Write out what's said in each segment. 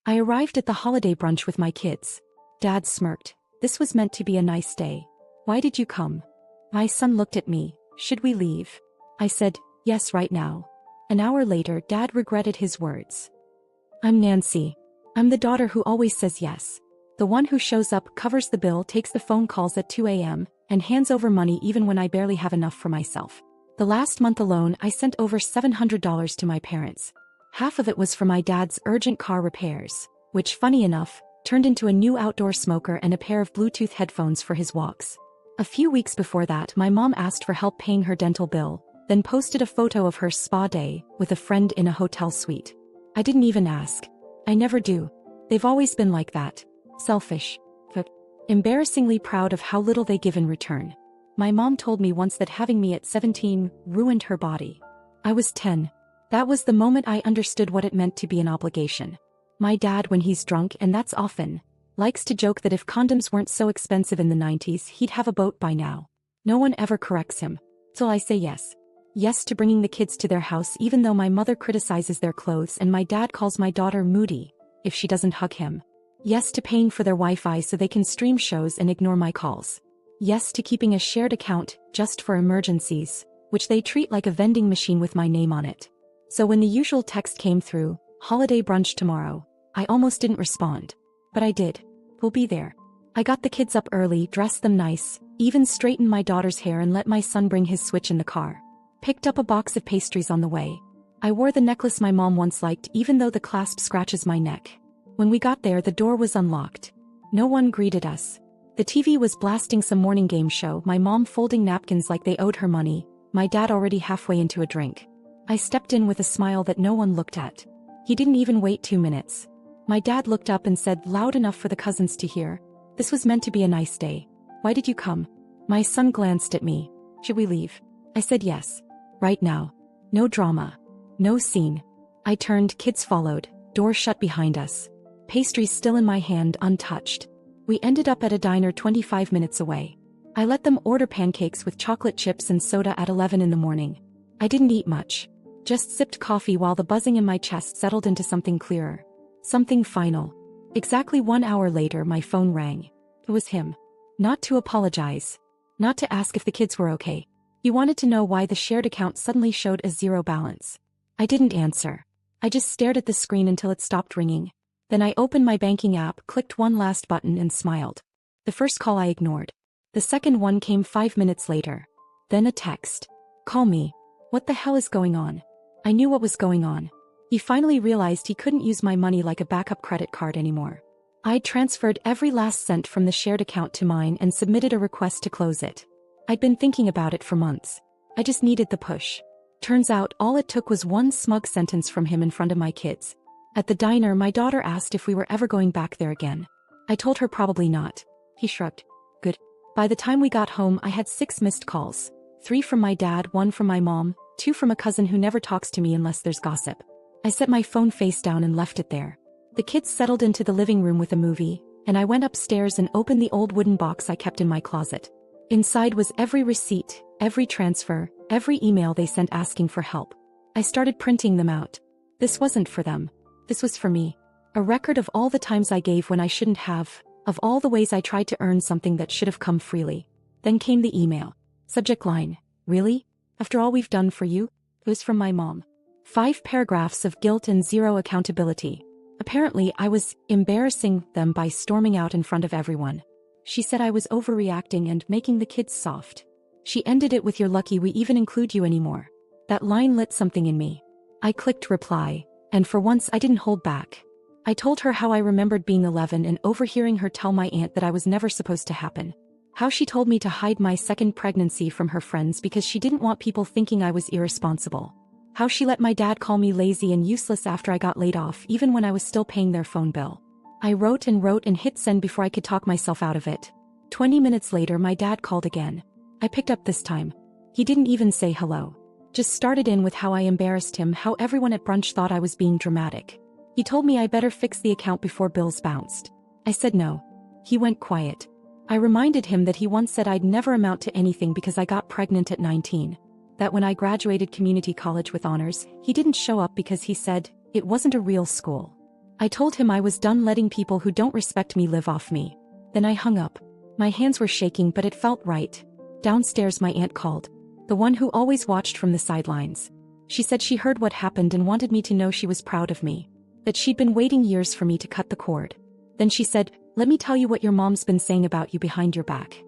I arrived at the holiday brunch with my kids. Dad smirked. This was meant to be a nice day. Why did you come? My son looked at me. Should we leave? I said, yes, right now. An hour later, Dad regretted his words. I'm Nancy. I'm the daughter who always says yes. The one who shows up, covers the bill, takes the phone calls at 2 a.m., and hands over money even when I barely have enough for myself. The last month alone, I sent over $700 to my parents. Half of it was for my dad's urgent car repairs, which, funny enough, turned into a new outdoor smoker and a pair of Bluetooth headphones for his walks. A few weeks before that, my mom asked for help paying her dental bill, then posted a photo of her spa day with a friend in a hotel suite. I didn't even ask. I never do. They've always been like that. Selfish. But embarrassingly proud of how little they give in return. My mom told me once that having me at 17 ruined her body. I was 10. That was the moment I understood what it meant to be an obligation. My dad, when he's drunk, and that's often, likes to joke that if condoms weren't so expensive in the 90s, he'd have a boat by now. No one ever corrects him. So I say yes. Yes to bringing the kids to their house even though my mother criticizes their clothes and my dad calls my daughter moody if she doesn't hug him. Yes to paying for their Wi-Fi so they can stream shows and ignore my calls. Yes to keeping a shared account just for emergencies, which they treat like a vending machine with my name on it. So when the usual text came through, holiday brunch tomorrow, I almost didn't respond. But I did. We'll be there. I got the kids up early, dressed them nice, even straightened my daughter's hair and let my son bring his Switch in the car. Picked up a box of pastries on the way. I wore the necklace my mom once liked even though the clasp scratches my neck. When we got there, the door was unlocked. No one greeted us. The TV was blasting some morning game show, my mom folding napkins like they owed her money, my dad already halfway into a drink. I stepped in with a smile that no one looked at. He didn't even wait 2 minutes. My dad looked up and said loud enough for the cousins to hear, "This was meant to be a nice day. Why did you come?" My son glanced at me. "Should we leave?" I said yes. Right now. No drama. No scene. I turned, kids followed, door shut behind us. Pastries still in my hand, untouched. We ended up at a diner 25 minutes away. I let them order pancakes with chocolate chips and soda at 11 in the morning. I didn't eat much. Just sipped coffee while the buzzing in my chest settled into something clearer. Something final. Exactly 1 hour later, my phone rang. It was him. Not to apologize. Not to ask if the kids were okay. He wanted to know why the shared account suddenly showed a zero balance. I didn't answer. I just stared at the screen until it stopped ringing. Then I opened my banking app, clicked one last button and smiled. The first call I ignored. The second one came 5 minutes later. Then a text. "Call me. What the hell is going on?" I knew what was going on. He finally realized he couldn't use my money like a backup credit card anymore. I'd transferred every last cent from the shared account to mine and submitted a request to close it. I'd been thinking about it for months. I just needed the push. Turns out all it took was one smug sentence from him in front of my kids. At the diner, my daughter asked if we were ever going back there again. I told her probably not. He shrugged. Good. By the time we got home, I had 6 missed calls. 3 from my dad, 1 from my mom, 2 from a cousin who never talks to me unless there's gossip. I set my phone face down and left it there. The kids settled into the living room with a movie, and I went upstairs and opened the old wooden box I kept in my closet. Inside was every receipt, every transfer, every email they sent asking for help. I started printing them out. This wasn't for them. This was for me. A record of all the times I gave when I shouldn't have, of all the ways I tried to earn something that should have come freely. Then came the email. Subject line, "Really? After all we've done for you?" It was from my mom. 5 paragraphs of guilt and 0 accountability. Apparently, I was embarrassing them by storming out in front of everyone. She said I was overreacting and making the kids soft. She ended it with, "You're lucky we even include you anymore." That line lit something in me. I clicked reply, and for once I didn't hold back. I told her how I remembered being 11 and overhearing her tell my aunt that I was never supposed to happen. How she told me to hide my second pregnancy from her friends because she didn't want people thinking I was irresponsible. How she let my dad call me lazy and useless after I got laid off even when I was still paying their phone bill. I wrote and hit send before I could talk myself out of it. 20 minutes later, my dad called again. I picked up this time. He didn't even say hello. Just started in with how I embarrassed him, how everyone at brunch thought I was being dramatic. He told me I better fix the account before bills bounced. I said no. He went quiet. I reminded him that he once said I'd never amount to anything because I got pregnant at 19. That when I graduated community college with honors, he didn't show up because he said it wasn't a real school. I told him I was done letting people who don't respect me live off me. Then I hung up. My hands were shaking, but it felt right. Downstairs my aunt called. The one who always watched from the sidelines. She said she heard what happened and wanted me to know she was proud of me. That she'd been waiting years for me to cut the cord. Then she said, "Let me tell you what your mom's been saying about you behind your back."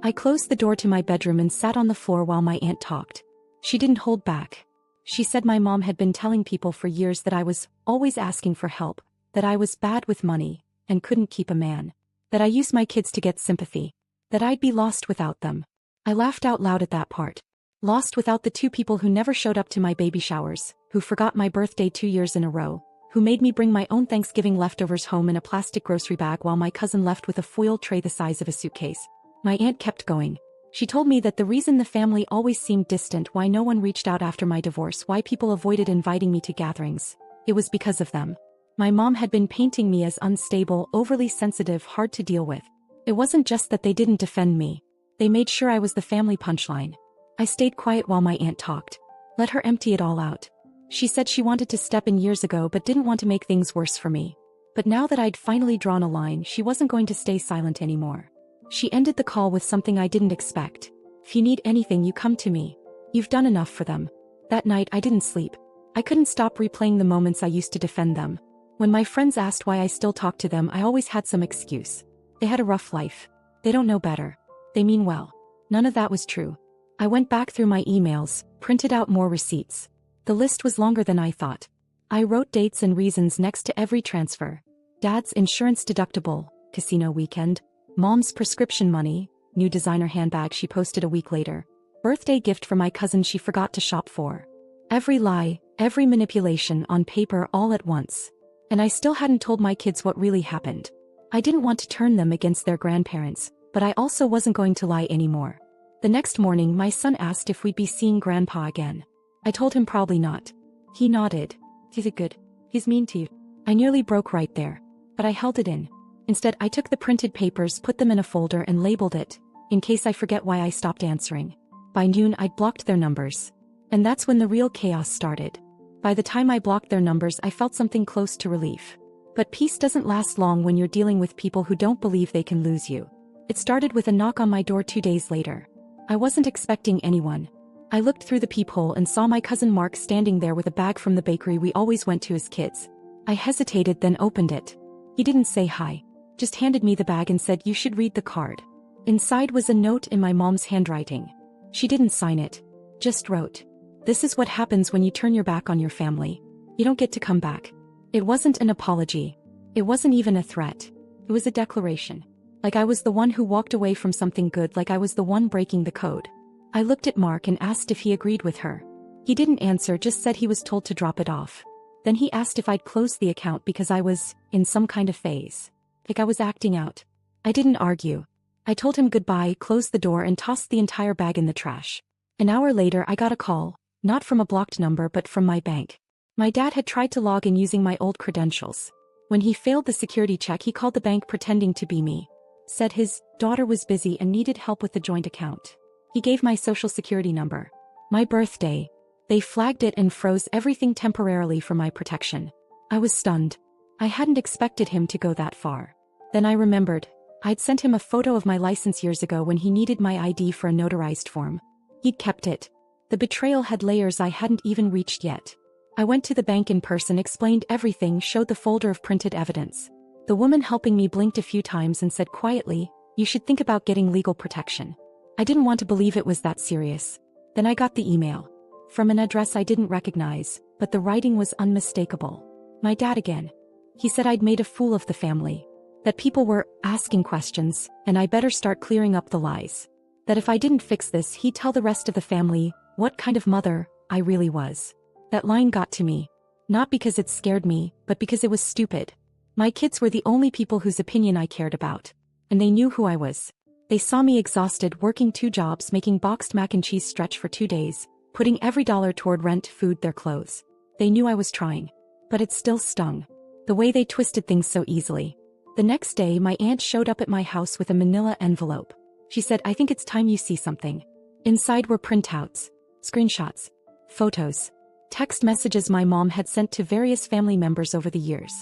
I closed the door to my bedroom and sat on the floor while my aunt talked. She didn't hold back. She said my mom had been telling people for years that I was always asking for help, that I was bad with money, and couldn't keep a man. That I used my kids to get sympathy. That I'd be lost without them. I laughed out loud at that part. Lost without the two people who never showed up to my baby showers, who forgot my birthday 2 years in a row, who made me bring my own Thanksgiving leftovers home in a plastic grocery bag while my cousin left with a foil tray the size of a suitcase. My aunt kept going. She told me that the reason the family always seemed distant, why no one reached out after my divorce, why people avoided inviting me to gatherings, it was because of them. My mom had been painting me as unstable, overly sensitive, hard to deal with. It wasn't just that they didn't defend me. They made sure I was the family punchline. I stayed quiet while my aunt talked. Let her empty it all out. She said she wanted to step in years ago but didn't want to make things worse for me. But now that I'd finally drawn a line, she wasn't going to stay silent anymore. She ended the call with something I didn't expect. "If you need anything, you come to me. You've done enough for them." That night I didn't sleep. I couldn't stop replaying the moments I used to defend them. When my friends asked why I still talked to them, I always had some excuse. They had a rough life. They don't know better. They mean well. None of that was true. I went back through my emails, printed out more receipts. The list was longer than I thought. I wrote dates and reasons next to every transfer. Dad's insurance deductible, casino weekend, Mom's prescription money, new designer handbag she posted a week later, birthday gift for my cousin she forgot to shop for. Every lie, every manipulation on paper all at once. And I still hadn't told my kids what really happened. I didn't want to turn them against their grandparents, but I also wasn't going to lie anymore. The next morning my son asked if we'd be seeing Grandpa again. I told him probably not. He nodded. "He's a good. He's mean to you." I nearly broke right there. But I held it in. Instead I took the printed papers, put them in a folder and labeled it, in case I forget why I stopped answering. By noon I'd blocked their numbers. And that's when the real chaos started. By the time I blocked their numbers I felt something close to relief. But peace doesn't last long when you're dealing with people who don't believe they can lose you. It started with a knock on my door 2 days later. I wasn't expecting anyone. I looked through the peephole and saw my cousin Mark standing there with a bag from the bakery we always went to as kids. I hesitated, then opened it. He didn't say hi. Just handed me the bag and said, "You should read the card." Inside was a note in my mom's handwriting. She didn't sign it. Just wrote, "This is what happens when you turn your back on your family. You don't get to come back." It wasn't an apology. It wasn't even a threat. It was a declaration. Like I was the one who walked away from something good, like I was the one breaking the code. I looked at Mark and asked if he agreed with her. He didn't answer, just said he was told to drop it off. Then he asked if I'd closed the account because I was in some kind of phase. Like I was acting out. I didn't argue. I told him goodbye, closed the door and tossed the entire bag in the trash. An hour later I got a call, not from a blocked number but from my bank. My dad had tried to log in using my old credentials. When he failed the security check he called the bank pretending to be me. Said his daughter was busy and needed help with the joint account. He gave my social security number. My birthday. They flagged it and froze everything temporarily for my protection. I was stunned. I hadn't expected him to go that far. Then I remembered. I'd sent him a photo of my license years ago when he needed my ID for a notarized form. He'd kept it. The betrayal had layers I hadn't even reached yet. I went to the bank in person, explained everything, showed the folder of printed evidence. The woman helping me blinked a few times and said quietly, "You should think about getting legal protection." I didn't want to believe it was that serious. Then I got the email. From an address I didn't recognize, but the writing was unmistakable. My dad again. He said I'd made a fool of the family. That people were asking questions, and I better start clearing up the lies. That if I didn't fix this he'd tell the rest of the family what kind of mother I really was. That line got to me. Not because it scared me, but because it was stupid. My kids were the only people whose opinion I cared about. And they knew who I was. They saw me exhausted, working 2 jobs, making boxed mac and cheese stretch for 2 days, putting every dollar toward rent, food, their clothes. They knew I was trying. But it still stung. The way they twisted things so easily. The next day my aunt showed up at my house with a manila envelope. She said, "I think it's time you see something." Inside were printouts, screenshots, photos, text messages my mom had sent to various family members over the years.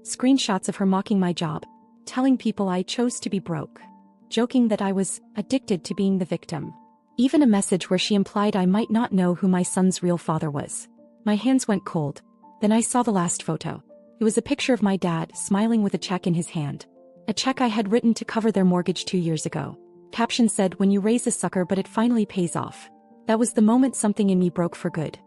Screenshots of her mocking my job, telling people I chose to be broke, joking that I was addicted to being the victim. Even a message where she implied I might not know who my son's real father was. My hands went cold. Then I saw the last photo. It was a picture of my dad smiling with a check in his hand. A check I had written to cover their mortgage 2 years ago. Caption said, "When you raise a sucker but it finally pays off." That was the moment something in me broke for good.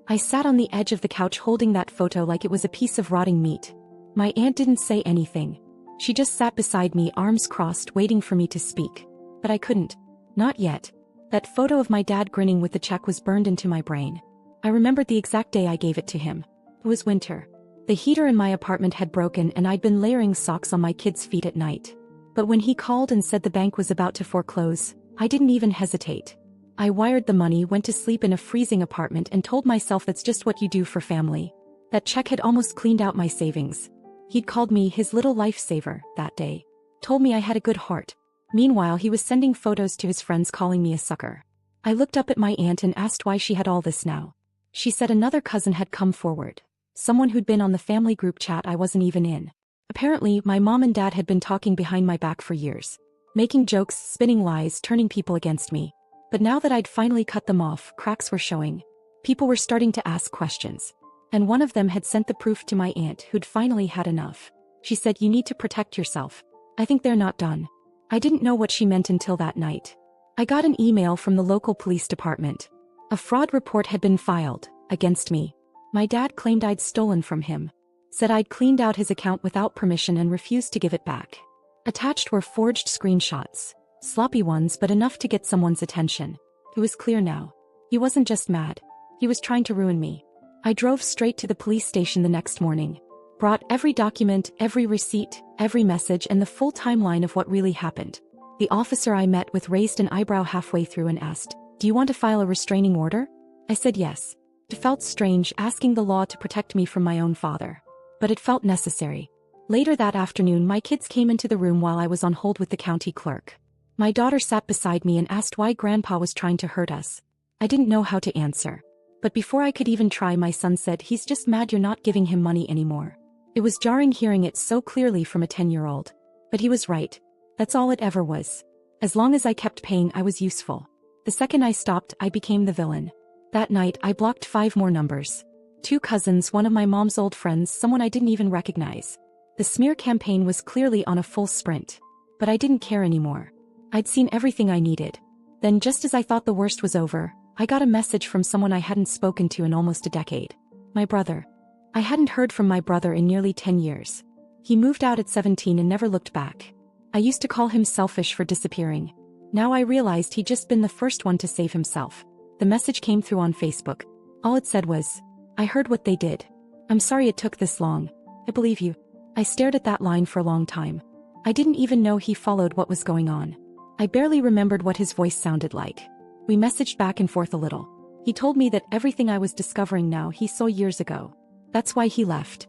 I sat on the edge of the couch holding that photo like it was a piece of rotting meat. My aunt didn't say anything. She just sat beside me, arms crossed, waiting for me to speak. But I couldn't. Not yet. That photo of my dad grinning with the check was burned into my brain. I remembered the exact day I gave it to him. It was winter. The heater in my apartment had broken and I'd been layering socks on my kids' feet at night. But when he called and said the bank was about to foreclose, I didn't even hesitate. I wired the money, went to sleep in a freezing apartment and told myself that's just what you do for family. That check had almost cleaned out my savings. He'd called me his little lifesaver that day. Told me I had a good heart. Meanwhile, he was sending photos to his friends calling me a sucker. I looked up at my aunt and asked why she had all this now. She said another cousin had come forward. Someone who'd been on the family group chat I wasn't even in. Apparently, my mom and dad had been talking behind my back for years. Making jokes, spinning lies, turning people against me. But now that I'd finally cut them off, cracks were showing. People were starting to ask questions. And one of them had sent the proof to my aunt, who'd finally had enough. She said, "You need to protect yourself. I think they're not done." I didn't know what she meant until that night. I got an email from the local police department. A fraud report had been filed against me. My dad claimed I'd stolen from him. Said I'd cleaned out his account without permission and refused to give it back. Attached were forged screenshots. Sloppy ones, but enough to get someone's attention. It was clear now. He wasn't just mad. He was trying to ruin me. I drove straight to the police station the next morning. Brought every document, every receipt, every message, and the full timeline of what really happened. The officer I met with raised an eyebrow halfway through and asked, "Do you want to file a restraining order?" I said yes. It felt strange asking the law to protect me from my own father. But it felt necessary. Later that afternoon, my kids came into the room while I was on hold with the county clerk. My daughter sat beside me and asked why Grandpa was trying to hurt us. I didn't know how to answer. But before I could even try, my son said, "He's just mad you're not giving him money anymore." It was jarring hearing it so clearly from a 10-year-old. But he was right. That's all it ever was. As long as I kept paying, I was useful. The second I stopped, I became the villain. That night, I blocked 5 more numbers. 2 cousins, one of my mom's old friends, someone I didn't even recognize. The smear campaign was clearly on a full sprint. But I didn't care anymore. I'd seen everything I needed. Then, just as I thought the worst was over, I got a message from someone I hadn't spoken to in almost a decade. My brother. I hadn't heard from my brother in nearly 10 years. He moved out at 17 and never looked back. I used to call him selfish for disappearing. Now I realized he'd just been the first one to save himself. The message came through on Facebook. All it said was, "I heard what they did. I'm sorry it took this long. I believe you." I stared at that line for a long time. I didn't even know he followed what was going on. I barely remembered what his voice sounded like. We messaged back and forth a little. He told me that everything I was discovering now he saw years ago. That's why he left.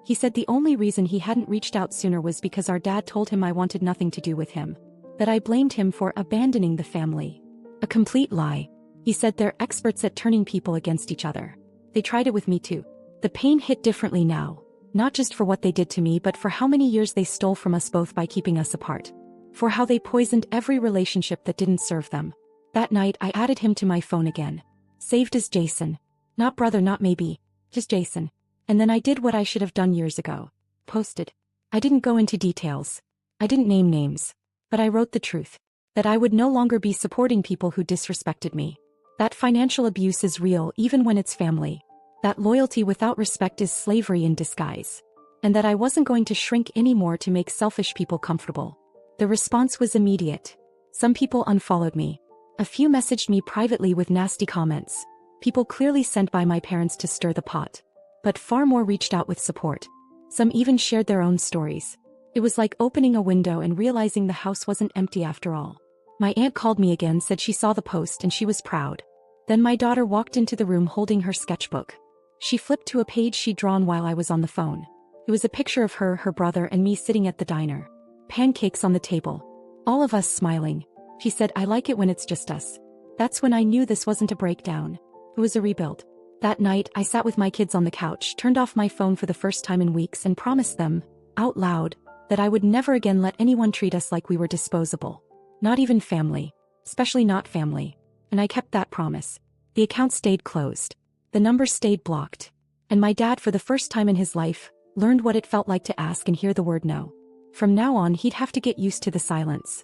He said the only reason he hadn't reached out sooner was because our dad told him I wanted nothing to do with him. That I blamed him for abandoning the family. A complete lie. He said they're experts at turning people against each other. They tried it with me too. The pain hit differently now. Not just for what they did to me, but for how many years they stole from us both by keeping us apart. For how they poisoned every relationship that didn't serve them. That night I added him to my phone again. Saved as Jason. Not brother, not maybe. Just Jason. And then I did what I should have done years ago. Posted. I didn't go into details. I didn't name names. But I wrote the truth. That I would no longer be supporting people who disrespected me. That financial abuse is real even when it's family. That loyalty without respect is slavery in disguise. And that I wasn't going to shrink anymore to make selfish people comfortable. The response was immediate. Some people unfollowed me. A few messaged me privately with nasty comments. People clearly sent by my parents to stir the pot. But far more reached out with support. Some even shared their own stories. It was like opening a window and realizing the house wasn't empty after all. My aunt called me again, said she saw the post and she was proud. Then my daughter walked into the room holding her sketchbook. She flipped to a page she'd drawn while I was on the phone. It was a picture of her, her brother, and me sitting at the diner. Pancakes on the table. All of us smiling. She said, "I like it when it's just us." That's when I knew this wasn't a breakdown. It was a rebuild. That night, I sat with my kids on the couch, turned off my phone for the first time in weeks, and promised them, out loud, that I would never again let anyone treat us like we were disposable. Not even family. Especially not family. And I kept that promise. The account stayed closed. The number stayed blocked. And my dad, for the first time in his life, learned what it felt like to ask and hear the word no. From now on, he'd have to get used to the silence.